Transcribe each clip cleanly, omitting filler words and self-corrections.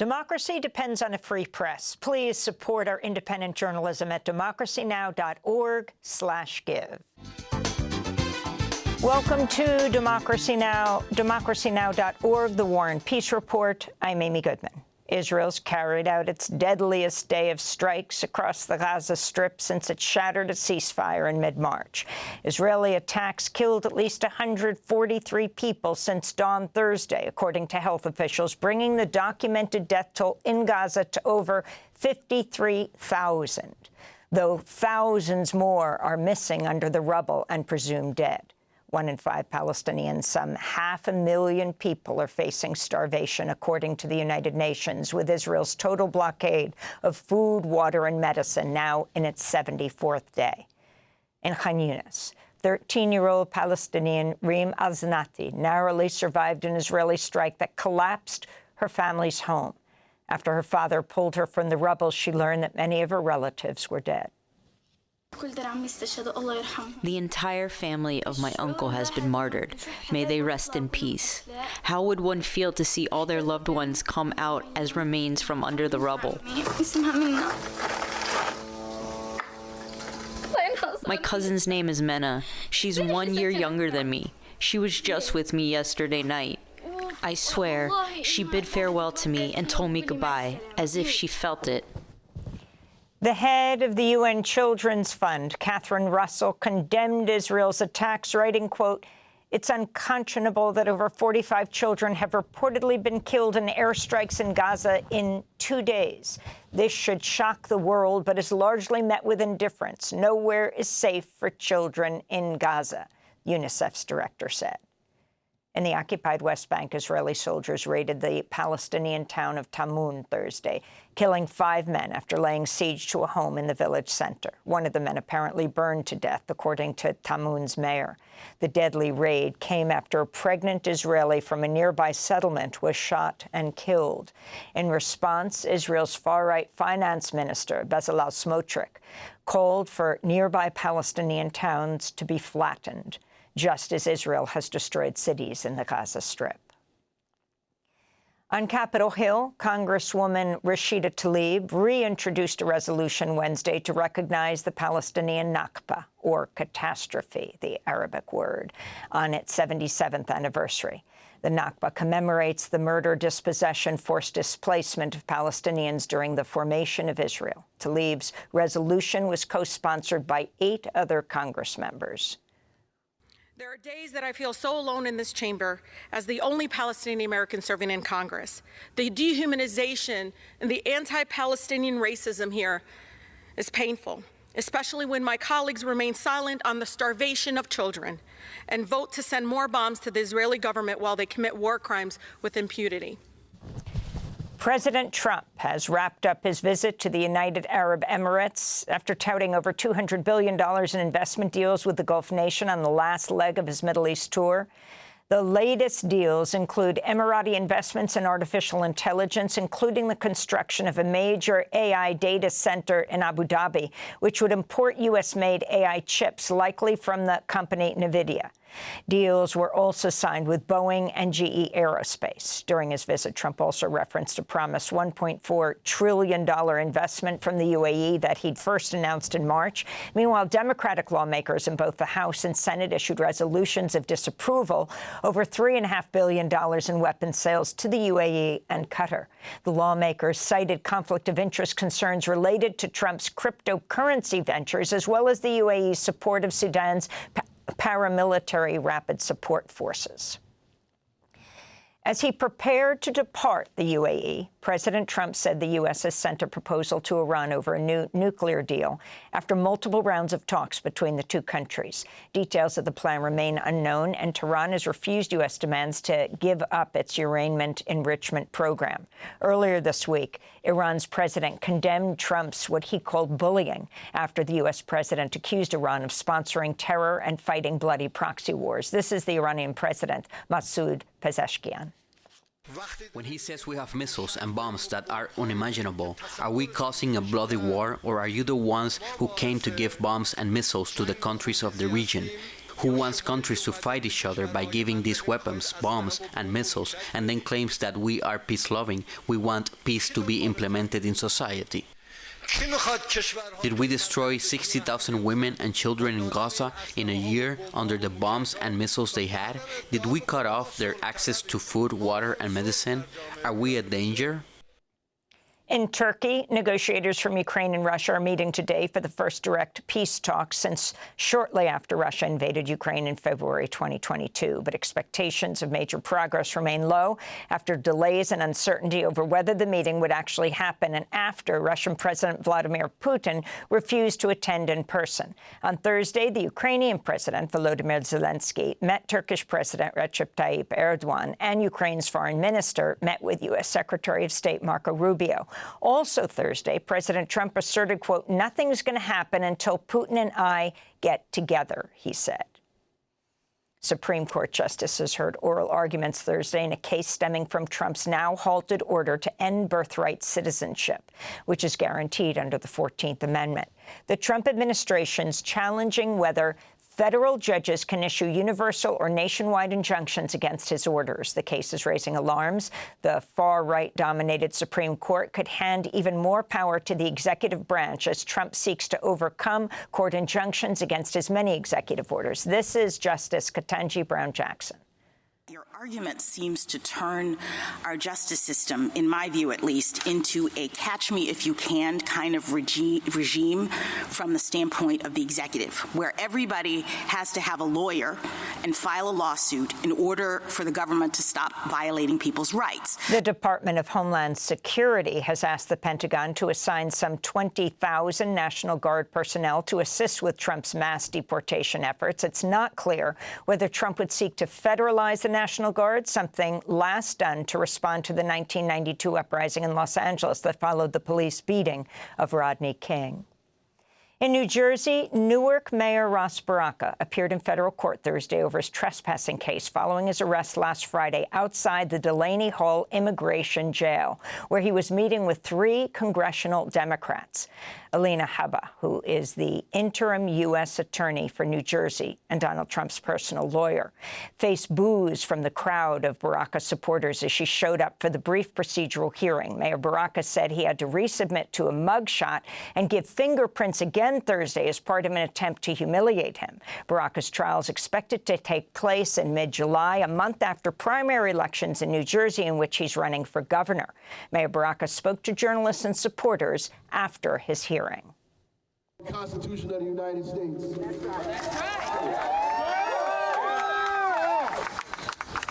Democracy depends on a free press. Please support our independent journalism at democracynow.org/give. Welcome to Democracy Now!, democracynow.org, The War and Peace Report. I'm Amy Goodman. Israel's carried out its deadliest day of strikes across the Gaza Strip since it shattered a ceasefire in mid-March. Israeli attacks killed at least 143 people since dawn Thursday, according to health officials, bringing the documented death toll in Gaza to over 53,000, though thousands more are missing under the rubble and presumed dead. 1 in 5 Palestinians, some 500,000 people, are facing starvation, according to the United Nations, with Israel's total blockade of food, water, and medicine now in its 74th day. In Khan Yunis, 13-year-old Palestinian Reem Al-Znati narrowly survived an Israeli strike that collapsed her family's home. After her father pulled her from the rubble, she learned that many of her relatives were dead. The entire family of my uncle has been martyred. May they rest in peace. How would one feel to see all their loved ones come out as remains from under the rubble? My cousin's name is Mena. She's 1 year younger than me. She was just with me yesterday night. I swear, she bid farewell to me and told me goodbye, as if she felt it. The head of the UN Children's Fund, Catherine Russell, condemned Israel's attacks, writing, quote, "It's unconscionable that over 45 children have reportedly been killed in airstrikes in Gaza in 2 days. This should shock the world, but is largely met with indifference. Nowhere is safe for children in Gaza," UNICEF's director said. In the occupied West Bank, Israeli soldiers raided the Palestinian town of Tamun Thursday, killing 5 men after laying siege to a home in the village center. One of the men apparently burned to death, according to Tamun's mayor. The deadly raid came after a pregnant Israeli from a nearby settlement was shot and killed. In response, Israel's far-right finance minister, Bezalel Smotrich, called for nearby Palestinian towns to be flattened, just as Israel has destroyed cities in the Gaza Strip. On Capitol Hill, Congresswoman Rashida Tlaib reintroduced a resolution Wednesday to recognize the Palestinian Nakba, or catastrophe, the Arabic word, on its 77th anniversary. The Nakba commemorates the murder, dispossession, forced displacement of Palestinians during the formation of Israel. Tlaib's resolution was co-sponsored by 8 other Congress members. There are days that I feel so alone in this chamber as the only Palestinian American serving in Congress. The dehumanization and the anti-Palestinian racism here is painful, especially when my colleagues remain silent on the starvation of children and vote to send more bombs to the Israeli government while they commit war crimes with impunity. President Trump has wrapped up his visit to the United Arab Emirates after touting over $200 billion in investment deals with the Gulf nation on the last leg of his Middle East tour. The latest deals include Emirati investments in artificial intelligence, including the construction of a major AI data center in Abu Dhabi, which would import U.S.-made AI chips, likely from the company NVIDIA. Deals were also signed with Boeing and GE Aerospace. During his visit, Trump also referenced a promised $1.4 trillion investment from the UAE that he'd first announced in March. Meanwhile, Democratic lawmakers in both the House and Senate issued resolutions of disapproval over $3.5 billion in weapons sales to the UAE and Qatar. The lawmakers cited conflict of interest concerns related to Trump's cryptocurrency ventures, as well as the UAE's support of Sudan's paramilitary rapid support forces. As he prepared to depart the UAE, President Trump said the U.S. has sent a proposal to Iran over a new nuclear deal after multiple rounds of talks between the two countries. Details of the plan remain unknown, and Tehran has refused U.S. demands to give up its uranium enrichment program. Earlier this week, Iran's president condemned Trump's what he called bullying after the U.S. president accused Iran of sponsoring terror and fighting bloody proxy wars. This is the Iranian president, Masoud Pezeshkian. When he says we have missiles and bombs that are unimaginable, are we causing a bloody war, or are you the ones who came to give bombs and missiles to the countries of the region? who wants countries to fight each other by giving these weapons, bombs, and missiles, and then claims that we are peace-loving. We want peace to be implemented in society. Did we destroy 60,000 women and children in Gaza in a year under the bombs and missiles they had? Did we cut off their access to food, water, and medicine? Are we a danger? In Turkey, negotiators from Ukraine and Russia are meeting today for the first direct peace talks since shortly after Russia invaded Ukraine in February 2022. But expectations of major progress remain low after delays and uncertainty over whether the meeting would actually happen and after Russian President Vladimir Putin refused to attend in person. On Thursday, the Ukrainian President Volodymyr Zelensky met Turkish President Recep Tayyip Erdogan, and Ukraine's foreign minister met with U.S. Secretary of State Marco Rubio. Also Thursday, President Trump asserted, quote, "Nothing's going to happen until Putin and I get together," he said. Supreme Court justices heard oral arguments Thursday in a case stemming from Trump's now halted order to end birthright citizenship, which is guaranteed under the 14th Amendment. The Trump administration's challenging whether federal judges can issue universal or nationwide injunctions against his orders. The case is raising alarms. The far-right-dominated Supreme Court could hand even more power to the executive branch as Trump seeks to overcome court injunctions against his many executive orders. This is Justice Ketanji Brown Jackson. Your argument seems to turn our justice system, in my view at least, into a catch-me-if-you-can kind of regime from the standpoint of the executive, where everybody has to have a lawyer and file a lawsuit in order for the government to stop violating people's rights. The Department of Homeland Security has asked the Pentagon to assign some 20,000 National Guard personnel to assist with Trump's mass deportation efforts. It's not clear whether Trump would seek to federalize the National Guard, something last done to respond to the 1992 uprising in Los Angeles that followed the police beating of Rodney King. In New Jersey, Newark Mayor Ross Baraka appeared in federal court Thursday over his trespassing case following his arrest last Friday outside the Delaney Hall Immigration Jail, where he was meeting with 3 congressional Democrats. Alina Habba, who is the interim U.S. attorney for New Jersey and Donald Trump's personal lawyer, faced boos from the crowd of Baraka supporters as she showed up for the brief procedural hearing. Mayor Baraka said he had to resubmit to a mugshot and give fingerprints again Thursday as part of an attempt to humiliate him. Baraka's trial is expected to take place in mid-July, a month after primary elections in New Jersey in which he's running for governor. Mayor Baraka spoke to journalists and supporters after his hearing. The Constitution of the United States.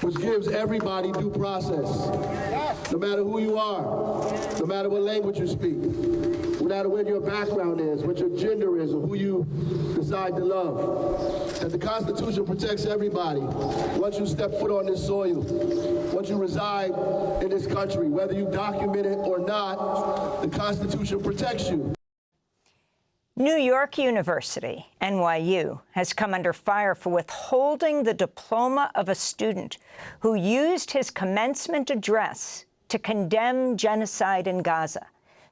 Which gives everybody due process, no matter who you are, no matter what language you speak, no matter what your background is, what your gender is, or who you decide to love. That the Constitution protects everybody once you step foot on this soil, once you reside in this country, whether you document it or not, the Constitution protects you. New York University, NYU, has come under fire for withholding the diploma of a student who used his commencement address to condemn genocide in Gaza.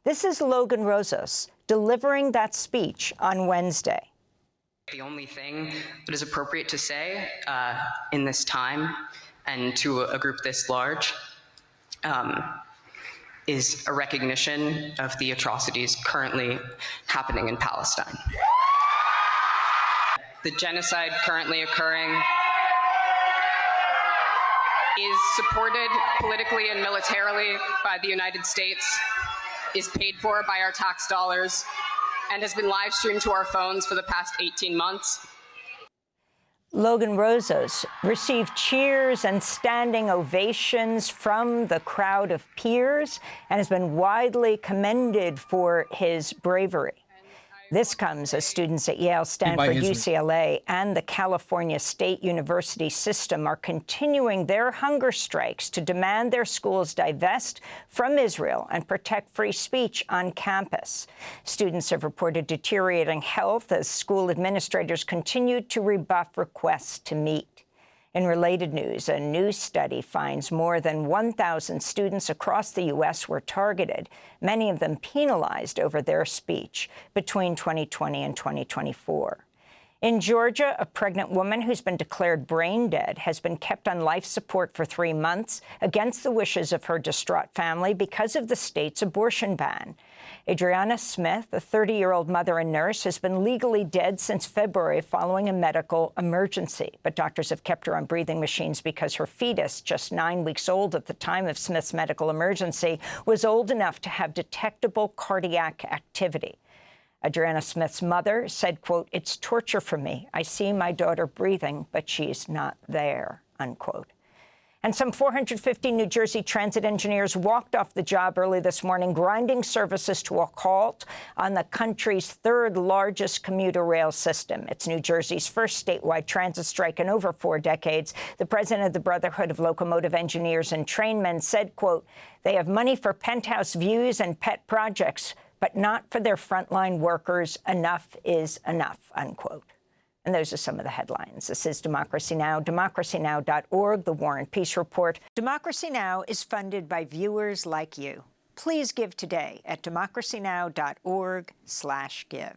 This is Logan Rosos delivering that speech on Wednesday. The only thing that is appropriate to say in this time and to a group this large is a recognition of the atrocities currently happening in Palestine. The genocide currently occurring is supported politically and militarily by the United States, is paid for by our tax dollars, and has been live streamed to our phones for the past 18 months. Logan Rosos received cheers and standing ovations from the crowd of peers and has been widely commended for his bravery. This comes as students at Yale, Stanford, UCLA, and the California State University system are continuing their hunger strikes to demand their schools divest from Israel and protect free speech on campus. Students have reported deteriorating health as school administrators continue to rebuff requests to meet. In related news, a new study finds more than 1,000 students across the U.S. were targeted, many of them penalized over their speech, between 2020 and 2024. In Georgia, a pregnant woman who's been declared brain dead has been kept on life support for 3 months against the wishes of her distraught family because of the state's abortion ban. Adriana Smith, a 30-year-old mother and nurse, has been legally dead since February following a medical emergency. But doctors have kept her on breathing machines because her fetus, just 9 weeks old at the time of Smith's medical emergency, was old enough to have detectable cardiac activity. Adriana Smith's mother said, quote, "It's torture for me. I see my daughter breathing, but she's not there," unquote. And some 450 New Jersey transit engineers walked off the job early this morning, grinding services to a halt on the country's third-largest commuter rail system. It's New Jersey's first statewide transit strike in over 4 decades. The president of the Brotherhood of Locomotive Engineers and Trainmen said, quote, "They have money for penthouse views and pet projects, but not for their frontline workers. Enough is enough," unquote. And those are some of the headlines. This is Democracy Now!, democracynow.org, The War and Peace Report. Democracy Now! Is funded by viewers like you. Please give today at democracynow.org/give.